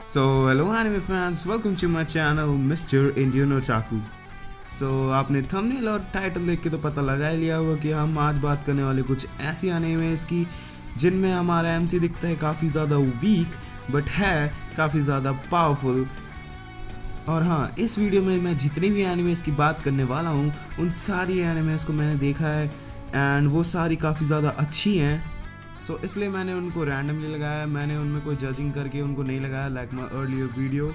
So, hello anime fans, welcome to my channel Mr. Indian Otaku. आपने thumbnail और title देख के तो पता लगा ही लिया होगा कि हम आज बात करने वाले कुछ ऐसी एनिमेस की जिनमें हमारा एमसी दिखता है काफ़ी ज़्यादा वीक बट है काफ़ी ज़्यादा पावरफुल। और हाँ, इस वीडियो में मैं जितनी भी एनिमेस की बात करने वाला हूँ उन सारी एनिमेस को मैंने देखा है एंड वो सारी काफ़ी ज़्यादा अच्छी हैं। इसलिए मैंने उनको रैंडमली लगाया, मैंने उनमें कोई जजिंग करके उनको नहीं लगाया लाइक माई अर्लियर वीडियो।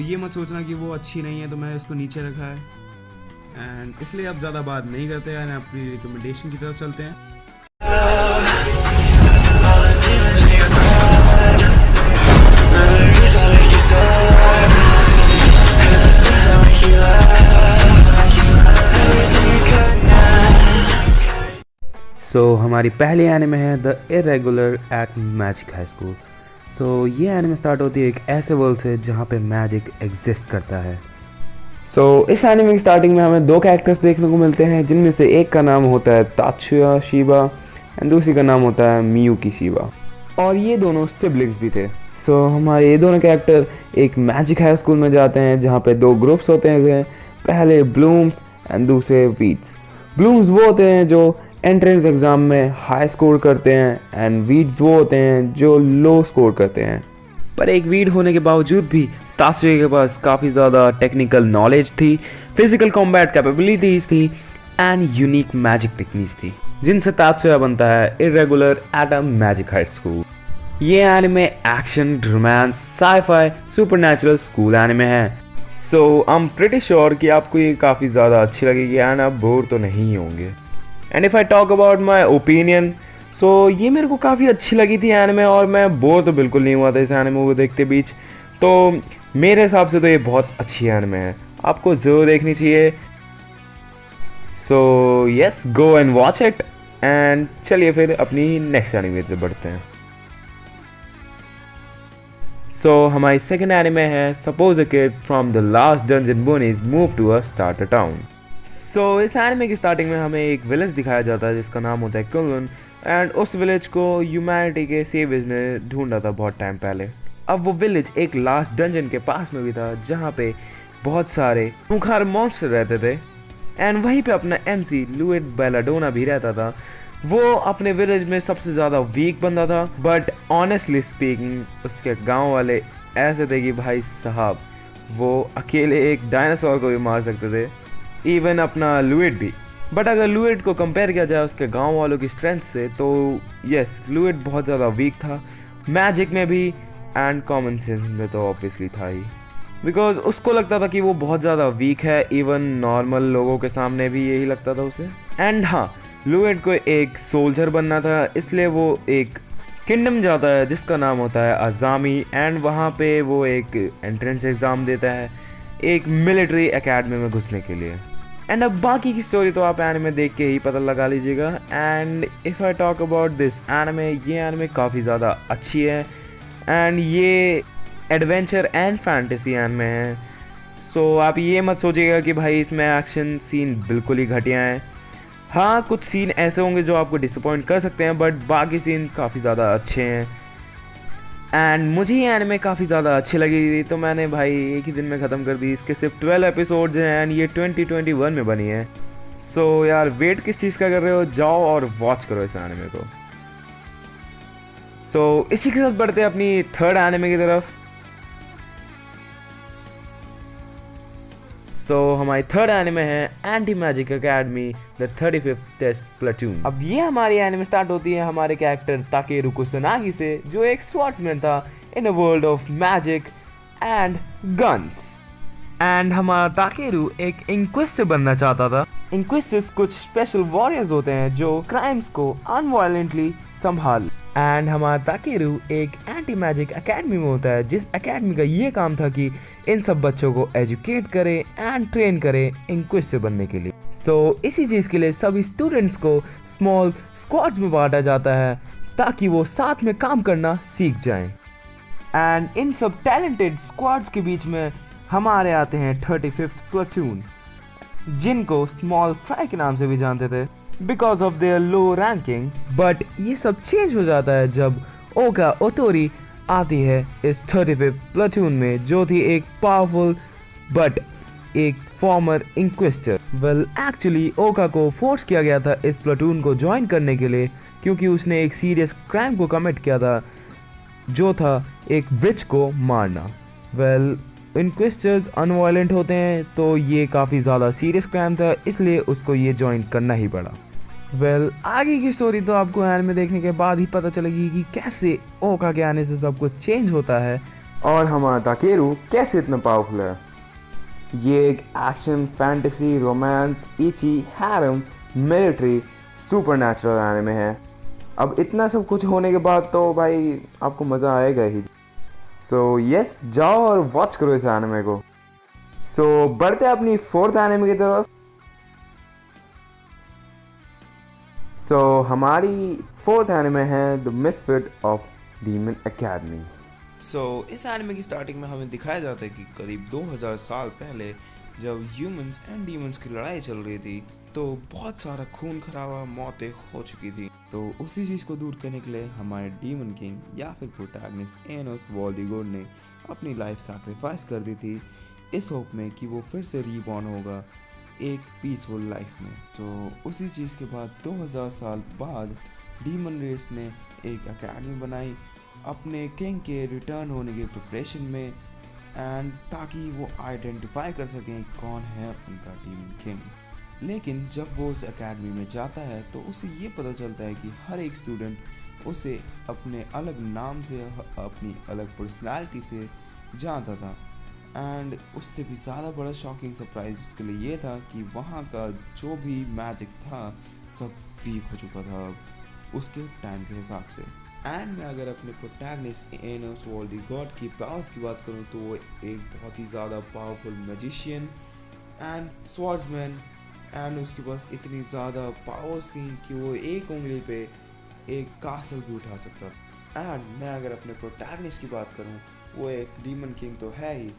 ये मत सोचना कि वो अच्छी नहीं है तो मैं उसको नीचे रखा है। एंड इसलिए अब ज़्यादा बात नहीं करते हैं, अपनी रिकमेंडेशन की तरफ चलते हैं। हमारी पहली एनिमे है the irregular at magic high school. ये एनिमे स्टार्ट होती है एक ऐसे वर्ल्ड से जहाँ पे मैजिक एग्जिस्ट करता है। इस एनिमे की स्टार्टिंग में हमें दो कैरेक्टर्स देखने को मिलते हैं, जिनमें से एक का नाम होता है तात्सुया शिबा एंड दूसरी का नाम होता है मियुकी शिबा, और ये दोनों सिबलिंग्स भी थे। हमारे ये दोनों कैरेक्टर एक मैजिक हाई स्कूल में जाते हैं जहाँ पे दो ग्रुप्स होते हैं, पहले ब्लूम्स एंड दूसरे वीड्स। ब्लूम्स वो होते हैं जो एंट्रेंस एग्ज़ाम में हाई स्कोर करते हैं एंड वीड्स वो होते हैं जो लो स्कोर करते हैं। पर एक वीड होने के बावजूद भी तात्सुया के पास काफ़ी ज़्यादा टेक्निकल नॉलेज थी, फिजिकल कॉम्बैट कैपेबिलिटीज़ थी एंड यूनिक मैजिक टेक्निक्स थी, जिनसे तात्सुया बनता है irregular at a magic high school. ये anime action, romance, sci-fi, supernatural school anime है। आई एम प्रीटी श्योर कि आपको ये काफ़ी ज़्यादा अच्छी लगेगी एंड आप बोर तो नहीं होंगे। And if I talk about my opinion, ये मेरे को काफ़ी अच्छी लगी थी एनिमे, और मैं बोर तो बिल्कुल नहीं हुआ था इस एनिमे को देखते बीच। मेरे हिसाब से तो ये बहुत अच्छी एनिमे है, आपको ज़रूर देखनी चाहिए। Yes, go and watch it. And चलिए फिर अपनी नेक्स्ट एनिमे पे बढ़ते हैं। हमारी सेकेंड एनिमे है suppose a kid from the last dungeon boonies move to a starter town. इस एनिमे की स्टार्टिंग में हमें एक विलेज दिखाया जाता है जिसका नाम होता है कुलन, एंड उस विलेज को ह्यूमैनिटी के सेवियर्स ने ढूंढा था बहुत टाइम पहले। अब वो विलेज एक लास्ट डंजन के पास में भी था जहाँ पे बहुत सारे खूंखार मॉन्स्टर रहते थे, एंड वहीं पे अपना एमसी लुइड बेलाडोना भी रहता था। वो अपने विलेज में सबसे ज़्यादा वीक बंदा था, बट ऑनेस्टली स्पीकिंग उसके गाँव वाले ऐसे थे कि भाई साहब वो अकेले एक डायनासोर को भी मार सकते थे, इवन अपना लुइड भी। बट अगर लुइड को कंपेयर किया जाए उसके गांव वालों की स्ट्रेंथ से तो यस, लुइड बहुत ज़्यादा वीक था, मैजिक में भी एंड कॉमन सेंस में तो ऑब्वियसली था ही, बिकॉज उसको लगता था कि वो बहुत ज़्यादा वीक है। इवन नॉर्मल लोगों के सामने भी यही लगता था उसे। एंड हाँ, लुइड को एक सोल्जर बनना था, इसलिए वो एक किंगडम जाता है जिसका नाम होता है अजामी, एंड वहाँ पे वो एक एंट्रेंस एग्ज़ाम देता है एक मिलिट्री एकेडमी में घुसने के लिए। एंड अब बाकी की स्टोरी तो आप एनिमे देख के ही पता लगा लीजिएगा। And if I talk about this anime, ये एनिमे काफ़ी ज़्यादा अच्छी है एंड ये एडवेंचर एंड फैंटेसी एनिमे है। आप ये मत सोचिएगा कि भाई इसमें एक्शन सीन बिल्कुल ही घटिया हैं। हाँ, कुछ सीन ऐसे होंगे जो आपको डिसअपॉइंट कर सकते हैं, बट बाकी सीन काफ़ी ज़्यादा अच्छे हैं। एंड मुझे ये एनिमे काफ़ी ज़्यादा अच्छी लगी थी, तो मैंने भाई एक ही दिन में ख़त्म कर दी। इसके सिर्फ 12 एपिसोड्स हैं एंड ये 2021 में बनी है। यार वेट किस चीज़ का कर रहे हो, जाओ और वॉच करो इस एनिमे को। इसी के साथ बढ़ते हैं अपनी थर्ड एनिमे की तरफ। हमारी थर्ड एनिमे है anti magic academy the 35th test platoon. अब ये हमारी एनिमे स्टार्ट होती है हमारे कैरेक्टर ताकेरू कुसुनागी से, जो एक स्वॉर्ड्समैन था in a world of magic and guns. And हमारा ताकेरू एक इंक्विजिटर बनना चाहता था। इंक्विजिटर्स कुछ स्पेशल वॉरियर्स होते हैं जो क्राइम्स को अनवायलेंटली संभाल। एंड हमारा ताकेरू एक एंटी मैजिक एकेडमी में होता है, जिस एकेडमी का ये काम था कि इन सब बच्चों को एजुकेट करे एंड ट्रेन करे इंक्विजिटर बनने के लिए। इसी चीज़ के लिए सभी स्टूडेंट्स को स्मॉल स्क्वाड्स में बांटा जाता है ताकि वो साथ में काम करना सीख जाएं। एंड इन सब टैलेंटेड स्क्वाड्स के बीच में हमारे आते हैं 35th प्लेटून, जिनको स्मॉल फ्राई के नाम से भी जानते थे because of their low ranking. But ये सब चेंज हो जाता है जब ओका ओटोरी आती है इस 35th प्लेटून में, जो थी एक पावरफुल बट एक फॉर्मर इंक्विजिटर। वेल एक्चुअली ओका को फोर्स किया गया था इस प्लेटून को ज्वाइन करने के लिए, क्योंकि उसने एक सीरियस क्राइम को कमिट किया था, जो था एक विच को मारना। वेल इंक्विजिटर्स अनवायलेंट होते हैं, तो ये काफ़ी ज़्यादा सीरियस क्राइम था, इसलिए उसको ये ज्वाइन करना ही पड़ा। वेल आगे की स्टोरी तो आपको एनिमे देखने के बाद ही पता चलेगी कि कैसे ओका के आने से सब कुछ चेंज होता है और हमारा ताकेरू कैसे इतना पावरफुल है। ये एक action, fantasy, romance, ecchi, harem, military, supernatural anime है। अब इतना सब कुछ होने के बाद तो भाई आपको मज़ा आएगा ही। सो यस, जाओ और वॉच करो इस एनिमे को। सो बढ़ते हैं अपनी 4th एनिमे की तरफ। सो हमारी 4th एनिमे है the misfit of demon academy. इस एनिमे की स्टार्टिंग में हमें दिखाया जाता है कि करीब 2000 साल पहले जब ह्यूमंस एंड डीमंस की लड़ाई चल रही थी, तो बहुत सारा खून खराबा, मौतें हो चुकी थी। तो उसी चीज़ को दूर करने के लिए हमारे डीमन किंग या फिर प्रोटैगनिस्ट एनोस वॉल्डिगोर्ड ने अपनी लाइफ सैक्रिफाइस कर दी थी, इस होप में कि वो फिर से रीबॉर्न होगा एक पीसफुल लाइफ में। तो उसी चीज़ के बाद 2000 साल बाद डीमन रेस ने एक एकेडमी बनाई अपने किंग के रिटर्न होने के प्रिपरेशन में, एंड ताकि वो आइडेंटिफाई कर सकें कौन है उनका डीमन किंग। लेकिन जब वो उस एकेडमी में जाता है तो उसे ये पता चलता है कि हर एक स्टूडेंट उसे अपने अलग नाम से, अपनी अलग पर्सनालिटी से जानता था। एंड उससे भी ज़्यादा बड़ा शॉकिंग सरप्राइज उसके लिए ये था कि वहाँ का जो भी मैजिक था सब वीक हो चुका था उसके टाइम के हिसाब से। एंड मैं अगर अपने प्रोटैगनिस्ट एनोस वॉल्डिगोर्ड की पावर्स की बात करूँ तो वो एक बहुत ही ज़्यादा powerful magician and swordsman, and उसके पास इतनी ज़्यादा पावर्स थी कि वो एक उंगली पे एक कासल भी उठा सकता था। एंड मैं अगर अपने प्रोटैगनिस्ट की बात करूँ, वो एक डीमन किंग तो है ही,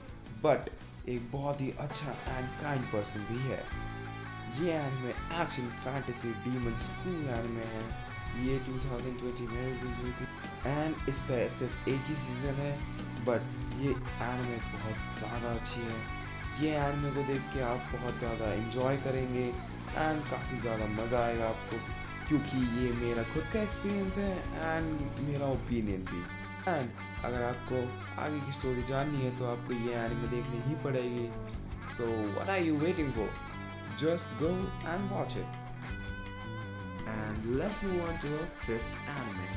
बट एक बहुत ही अच्छा एंड काइंड पर्सन भी है। ये anime action, fantasy, demon school anime है। ये 2020 में रिलीज हुई थी एंड इसका सिर्फ एक ही सीज़न है, बट ये एनिमे बहुत ज़्यादा अच्छी है। ये एनिमे को देख के आप बहुत ज़्यादा एंजॉय करेंगे एंड काफ़ी ज़्यादा मज़ा आएगा आपको, क्योंकि ये मेरा खुद का एक्सपीरियंस है एंड मेरा ओपिनियन भी। एंड अगर आपको आगे की स्टोरी जाननी है तो आपको ये एनिमे देखनी ही पड़ेगी। So what are you waiting for? Just go and watch it. And let's move on to our 5th anime.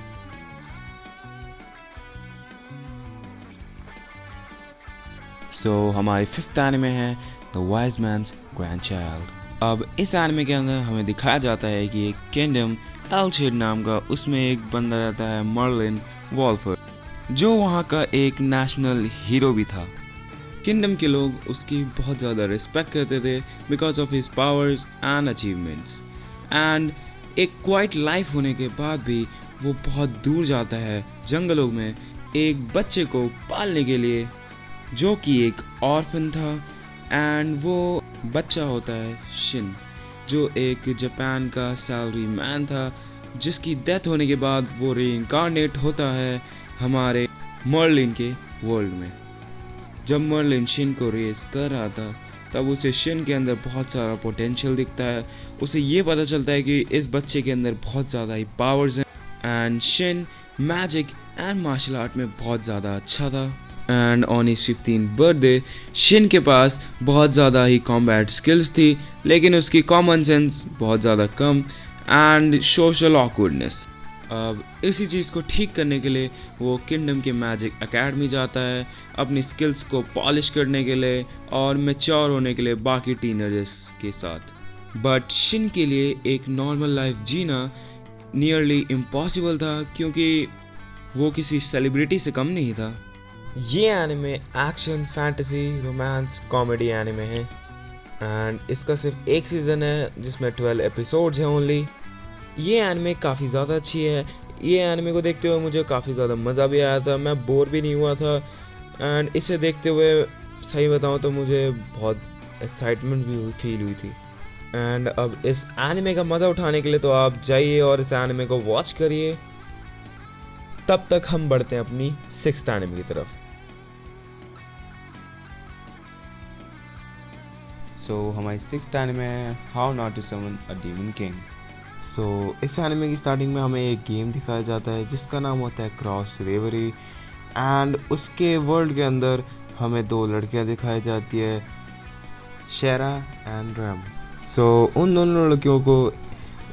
हमारी 5th एनिमे है द वाइज मैन्स ग्रैंडचाइल्ड। अब इस एनिमे के अंदर हमें दिखाया जाता है कि एक किंगडम एल्शिड नाम का, उसमें एक बंदा रहता है मर्लिन वॉल्फर, जो वहाँ का एक नेशनल हीरो भी था। किंगडम के लोग उसकी बहुत ज़्यादा रिस्पेक्ट करते थे because of his powers and achievements. And एक क्वाइट लाइफ होने के बाद भी वो बहुत दूर जाता है जंगलों में एक बच्चे को पालने के लिए, जो कि एक ऑर्फन था। एंड वो बच्चा होता है शिन, जो एक जापान का सैलरी मैन था, जिसकी डेथ होने के बाद वो रीइंकार्नेट होता है हमारे मर्लिन के वर्ल्ड में। जब मर्लिन शिन को रेस कर रहा था तब उसे शिन के अंदर बहुत सारा पोटेंशियल दिखता है। उसे ये पता चलता है कि इस बच्चे के अंदर बहुत ज़्यादा ही पावर्स हैं and Shin magic and martial art में बहुत ज़्यादा अच्छा था। And on his 15th birthday Shin के पास बहुत ज़्यादा ही कॉम्बैट स्किल्स थी, लेकिन उसकी कॉमन सेंस बहुत ज़्यादा कम एंड सोशल ऑकवर्डनेस। अब इसी चीज़ को ठीक करने के लिए वो किंगडम के मैजिक एकेडमी जाता है अपनी स्किल्स को पॉलिश करने के लिए और मैच्योर होने के लिए बाकी टीनेजर्स के साथ। बट शिन के लिए एक नॉर्मल लाइफ जीना नियरली इम्पॉसिबल था, क्योंकि वो किसी सेलिब्रिटी से कम नहीं था। ये anime action, fantasy, romance, comedy anime है एंड इसका सिर्फ एक सीज़न है जिसमें 12 एपिसोड्स हैं ओनली। ये एनिमे काफ़ी ज़्यादा अच्छी है। ये एनिमे को देखते हुए मुझे काफ़ी ज़्यादा मज़ा भी आया था, मैं बोर भी नहीं हुआ था। एंड इसे देखते हुए सही बताऊँ तो मुझे बहुत एक्साइटमेंट भी फील हुई थी। एंड अब इस एनिमे का मज़ा उठाने के लिए तो आप जाइए और इस एनिमे को वॉच करिए। तब तक हम बढ़ते हैं अपनी 6th एनिमे की तरफ। सो हमारी 6th एनिमे है how not to summon a demon king. So इस एनिमे की स्टार्टिंग में हमें एक गेम दिखाया जाता है जिसका नाम होता है क्रॉस रेवरी, एंड उसके वर्ल्ड के अंदर हमें 2 लड़कियां दिखाई जाती है, शेरा एंड रैम। सो उन दोनों लड़कियों को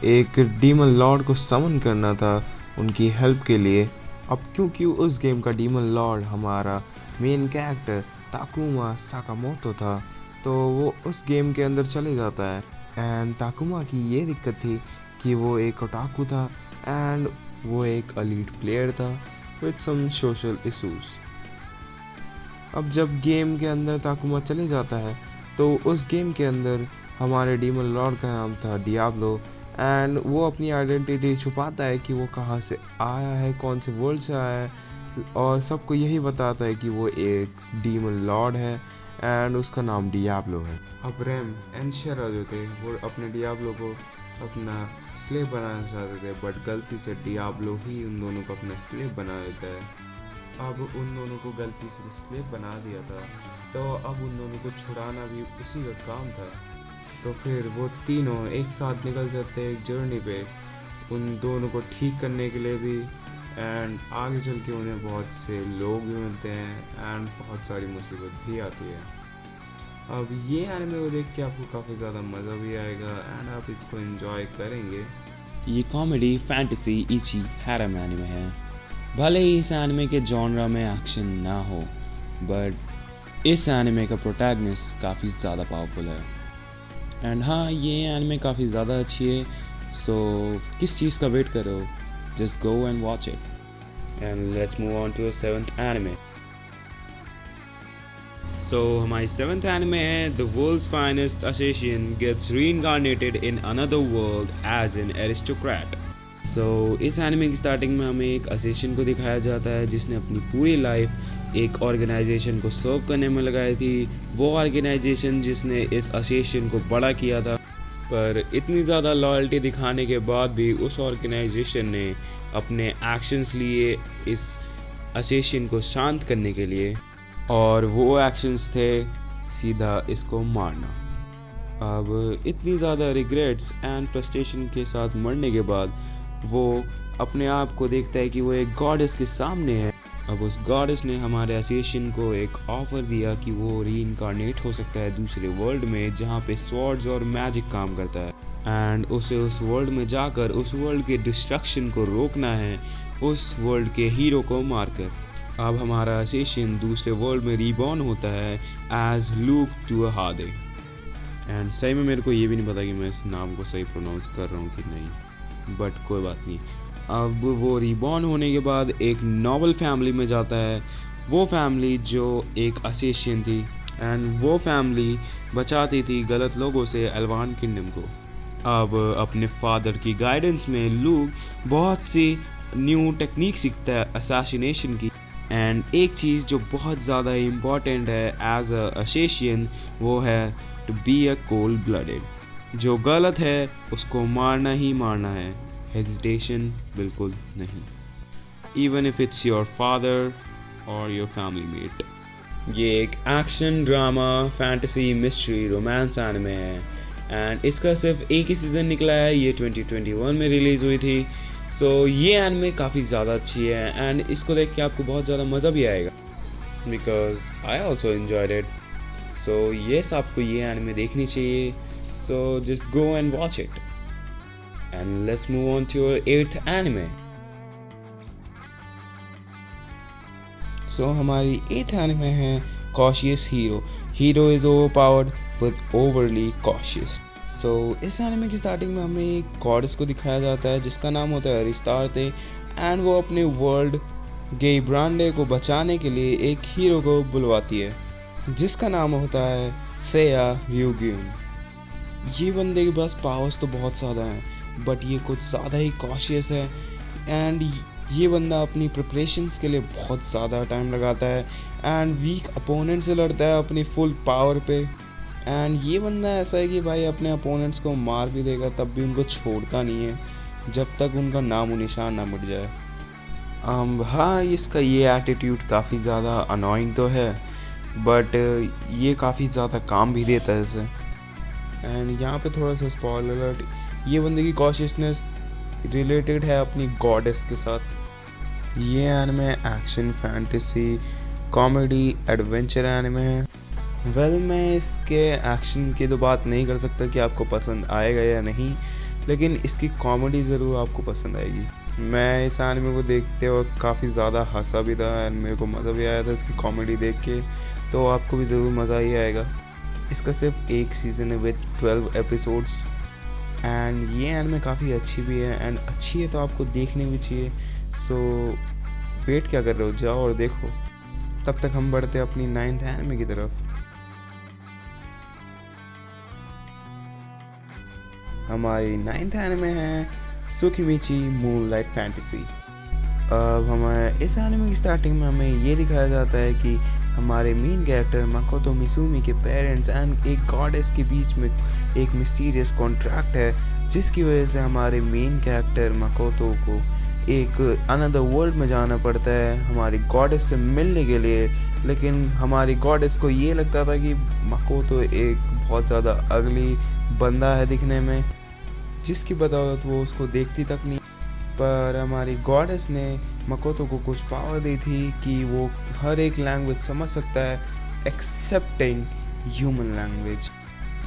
एक डीमन लॉर्ड को समन करना था उनकी हेल्प के लिए। अब क्योंकि उस गेम का डीमन लॉर्ड हमारा मेन कैरेक्टर ताकुमा साकामोटो था, तो वो उस गेम के अंदर चले जाता है। एंड ताकुमा की ये दिक्कत थी कि वो एक ओटाकू था एंड वो एक एलीट प्लेयर था विद सम सोशल इश्यूज। अब जब गेम के अंदर ताकुमा चले जाता है तो उस गेम के अंदर हमारे डीमन लॉर्ड का नाम था डियाब्लो, एंड वो अपनी आइडेंटिटी छुपाता है कि वो कहाँ से आया है, कौन से वर्ल्ड से आया है, और सबको यही बताता है कि वो एक डीमन लॉर्ड है एंड उसका नाम डियाब्लो है। अब रैम एंड शेरा जो थे वो अपने डियाब्लो को अपना स्लेव बनाना चाहते थे, बट गलती से डियाब्लो ही उन दोनों को अपना स्लेव बना देता है। अब उन दोनों को गलती से स्लेव बना दिया था, तो अब उन दोनों को छुड़ाना भी उसी का काम था। तो फिर वो तीनों एक साथ निकल जाते हैं एक जर्नी पे उन दोनों को ठीक करने के लिए भी, एंड आगे चल के उन्हें बहुत से लोग भी मिलते हैं एंड बहुत सारी मुसीबत भी आती है। अब ये एनिमे को देख के आपको काफ़ी ज़्यादा मज़ा भी आएगा एंड आप इसको एंजॉय करेंगे। ये कॉमेडी फैंटेसी इची हैरम एनिमे है। भले ही इस एनिमे के जॉनरा में एक्शन ना हो, बट इस एनिमे का प्रोटैगनिस्ट काफ़ी ज़्यादा पावरफुल है। एंड हाँ, ये एनिमे काफ़ी ज़्यादा अच्छी है, सो किस चीज़ का वेट कर रहे हो? Just go and watch it. And let's move on to 7th anime. So हमारी 7th एनिमे है the world's finest assassin gets reincarnated in another world as an aristocrat. So इस एनिमे की स्टार्टिंग में हमें एक असेसियन को दिखाया जाता है जिसने अपनी पूरी लाइफ एक ऑर्गेनाइजेशन को सर्व करने में लगाई थी। वो ऑर्गेनाइजेशन जिसने इस असेसियन को बड़ा किया था, पर इतनी ज़्यादा लॉयल्टी दिखाने के बाद भी उस ऑर्गेनाइजेशन ने अपने एक्शंस लिए इस असेसियन को शांत करने के लिए, और वो एक्शंस थे सीधा इसको मारना। अब इतनी ज़्यादा रिग्रेट्स एंड फ्रस्ट्रेशन के साथ मरने के बाद वो अपने आप को देखता है कि वो एक गॉडेस के सामने है। अब उस गॉडेस ने हमारे एसोसिएशन को एक ऑफ़र दिया कि वो रीइंकार्नेट हो सकता है दूसरे वर्ल्ड में जहाँ पे स्वॉर्ड्स और मैजिक काम करता है, एंड उसे उस वर्ल्ड में जाकर उस वर्ल्ड के डिस्ट्रक्शन को रोकना है उस वर्ल्ड के हीरो को मारकर। अब हमारा एसोसिएशन दूसरे वर्ल्ड में रीबॉर्न होता है as Lugh Tuatha De. And सही में मेरे को ये भी नहीं पता कि मैं इस नाम को सही प्रोनाउंस कर रहा हूँ कि नहीं, बट कोई बात नहीं। अब वो रीबॉर्न होने के बाद एक नॉबल फैमिली में जाता है, वो फैमिली जो एक असेसियन थी, एंड वो फैमिली बचाती थी गलत लोगों से एल्वान किंगडम को। अब अपने फादर की गाइडेंस में लूक बहुत सी न्यू टेक्निक सीखता है असैसिनेशन की, एंड एक चीज़ जो बहुत ज़्यादा इम्पॉर्टेंट है एज अ असेसियन वो है to be a cold blooded. जो गलत है उसको मारना ही मारना है, हेजिटेशन बिल्कुल नहीं, even if it's your father और योर फैमिली मेट। ये एक action drama fantasy mystery romance anime है, एंड इसका सिर्फ एक ही सीज़न निकला है, ये 2021 में रिलीज़ हुई थी। सो ये एनिमे काफ़ी ज़्यादा अच्छी है एंड इसको देख के आपको बहुत ज़्यादा मज़ा भी आएगा, because I also enjoyed it. So yes, आपको ये एनिमे देखनी चाहिए, so just go and watch it. And let's move on to our 8th anime. So हमारी 8th anime है Cautious Hero. Hero is overpowered but overly cautious. So इस anime की starting में हमें एक गॉडेस को दिखाया जाता है जिसका नाम होता है अरिस्टार्ते, एंड वो अपने वर्ल्ड गेई ब्रांडे को बचाने के लिए एक हीरो को बुलवाती है जिसका नाम होता है सेया ryugyun। ये बंदे के पास पावर्स तो बहुत ज़्यादा हैं, बट ये कुछ ज़्यादा ही कॉशियस है, एंड ये बंदा अपनी प्रिपरेशंस के लिए बहुत ज़्यादा टाइम लगाता है एंड वीक अपोनेंट से लड़ता है अपनी फुल पावर पे। एंड ये बंदा ऐसा है कि भाई अपने अपोनेंट्स को मार भी देगा तब भी उनको छोड़ता नहीं है जब तक उनका नामो निशान ना मिट जाए। हाँ, इसका ये एटीट्यूड काफ़ी ज़्यादा अनोइंग तो है, बट ये काफ़ी ज़्यादा काम भी देता है इसे। एंड यहाँ पे थोड़ा सा स्पॉइलर अलर्ट, ये बंदे की कॉशियसनेस रिलेटेड है अपनी गॉडेस के साथ। ये anime action, fantasy, comedy, adventure anime है। मैं इसके एक्शन की तो बात नहीं कर सकता कि आपको पसंद आएगा या नहीं, लेकिन इसकी कॉमेडी ज़रूर आपको पसंद आएगी। मैं इस एनिमे को देखते वक्त काफ़ी ज़्यादा हंसा भी था एंड मेरे को मज़ा भी आया था इसकी कॉमेडी देख के, तो आपको भी ज़रूर मज़ा ही आएगा। इसका सिर्फ एक सीज़न है विद 12 एपिसोड्स एंड ये एनिमे काफ़ी अच्छी भी है एंड अच्छी है तो आपको देखनी भी चाहिए। सो वेट क्या कर रहे हो, जाओ और देखो। तब तक हम बढ़ते अपनी 9th एनिमे की तरफ। हमारी 9th एनिमे है सुकिमिची मूनलाइट फैंटेसी। अब हमारे इस एनिमे की स्टार्टिंग में हमें ये दिखाया जाता है कि हमारे मेन कैरेक्टर माकोतो मिसुमी के पेरेंट्स एंड एक गॉडेस के बीच में एक मिस्टीरियस कॉन्ट्रैक्ट है, जिसकी वजह से हमारे मेन कैरेक्टर माकोतो को एक अनदर वर्ल्ड में जाना पड़ता है हमारी गॉडेस से मिलने के लिए। लेकिन हमारी गॉडेस को ये लगता था कि माकोतो एक बहुत ज़्यादा अगली बंदा है दिखने में, जिसकी बदौलत वो उसको देखती तक नहीं। पर हमारी गॉडेस ने माकोतो को कुछ पावर दी थी कि वो हर एक लैंग्वेज समझ सकता है एक्सेप्टिंग ह्यूमन लैंग्वेज।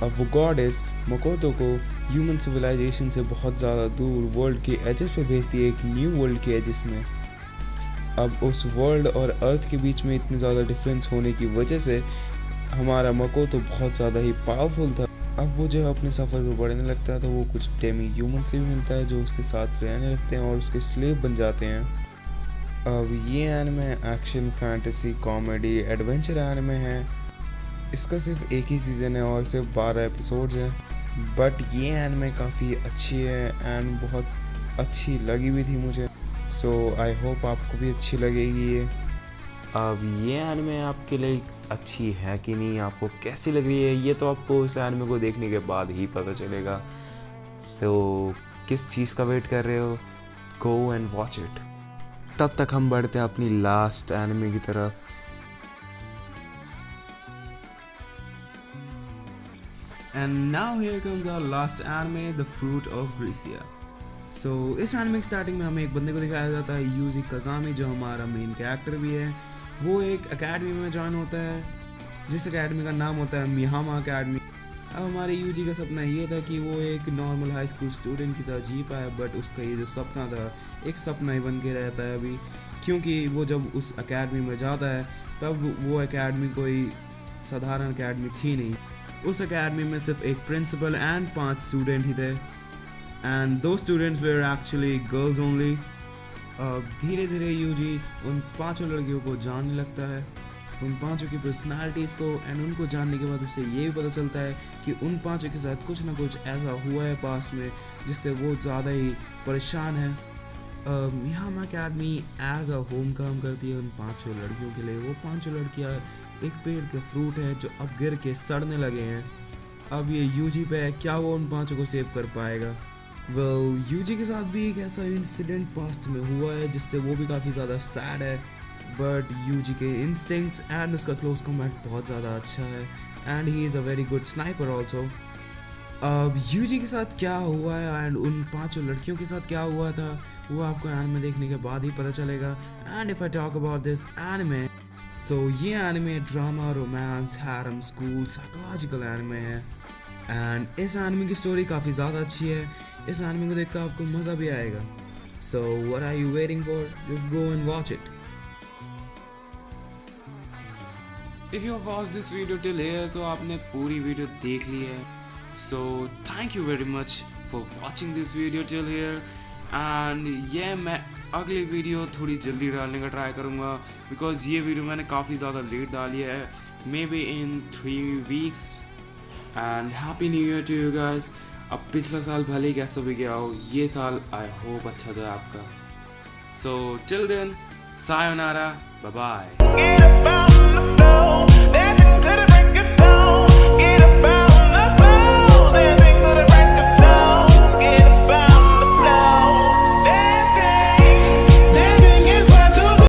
अब वो गॉडेस माकोतो को ह्यूमन सिविलाइजेशन से बहुत ज़्यादा दूर वर्ल्ड के एजेस पे भेजती है, एक न्यू वर्ल्ड के एजेस में। अब उस वर्ल्ड और अर्थ के बीच में इतनी ज़्यादा डिफरेंस होने की वजह से हमारा माकोतो बहुत ज़्यादा ही पावरफुल था। अब वो जो अपने सफ़र में बढ़ने लगता है तो वो कुछ डेमी ह्यूमन से भी मिलता है जो उसके साथ रहने लगते हैं और उसके स्लेव बन जाते हैं। अब ये anime action, fantasy, comedy, adventure anime है। इसका सिर्फ एक ही सीज़न है और सिर्फ 12 एपिसोड्स हैं, बट ये एनिमे काफ़ी अच्छी है एंड बहुत अच्छी लगी भी थी मुझे। सो आई होप आपको भी अच्छी लगेगी ये। अब ये एनिमे आपके लिए अच्छी है कि नहीं, आपको कैसी लग रही है, ये तो आपको इस एनिमे को देखने के बाद ही पता चलेगा। सो किस चीज़ का वेट कर रहे हो, गो एंड वॉच इट। तब तक हम बढ़ते हैं अपनी लास्ट एनिमे की तरफ। And now here comes our last anime, The Fruit of Grecia. So इस एनिमे की स्टार्टिंग में हमें एक बंदे को दिखाया जाता है, यूजी कजामी, जो हमारा मेन कैरेक्टर भी है। वो एक एकेडमी में ज्वाइन होता है जिस एकेडमी का नाम होता है मिहामा एकेडमी। अब हमारे यूजी का सपना ये था कि वो एक नॉर्मल हाई स्कूल स्टूडेंट की तरह जी पाए, बट उसका ये जो सपना था एक सपना ही बन के रहता है अभी, क्योंकि वो जब उस एकेडमी में जाता है तब वो एकेडमी कोई साधारण एकेडमी थी नहीं। उस एकेडमी में सिर्फ एक प्रिंसिपल एंड 5 स्टूडेंट ही थे एंड दो students were actually girls only. अब धीरे धीरे यूजी उन 5 लड़कियों को जानने लगता है, उन 5 की पर्सनालिटीज़ को, एंड उनको जानने के बाद उसे ये भी पता चलता है कि उन 5 के साथ कुछ ना कुछ ऐसा हुआ है पास्ट में जिससे वो ज़्यादा ही परेशान है। मिहामा अकेडमी एज अ होम काम करती है उन 5 लड़कियों के लिए। वो 5 लड़कियाँ एक पेड़ के फ्रूट है जो अब गिर के सड़ने लगे हैं। अब ये यूजी पे है, क्या वो उन 5 को सेव कर पाएगा? यूजी के साथ भी एक ऐसा इंसिडेंट पास्ट में हुआ है जिससे वो भी काफ़ी ज़्यादा सैड है, बट यूजी के इंस्टिंक्ट्स एंड उसका क्लोज कॉम्बैट बहुत ज़्यादा अच्छा है and he is a very good sniper also. अब यूजी के साथ क्या हुआ है एंड उन 5 लड़कियों के साथ क्या हुआ था वो आपको एनिमे देखने के बाद ही पता चलेगा। And if I talk about this anime, so ये anime drama, romance, harem, school, psychological anime है एंड इस एनिमे की स्टोरी काफ़ी ज़्यादा अच्छी है। इस एनिमे को देखकर आपको मज़ा भी आएगा। So what are you waiting for? Just go and watch it. If you have watched this video till here, तो आपने पूरी वीडियो देख ली है। So thank you very much for watching this video till here and ये मैं अगली video थोड़ी जल्दी डालने का ट्राई करूँगा बिकॉज ये वीडियो मैंने काफ़ी ज़्यादा लेट डाली है, maybe in 3 weeks. And happy new year to you guys. अब पिछला साल भले ही कैसा भी गया हो, ये साल आई होप अच्छा जाए आपका। So till then, sayonara, bye bye.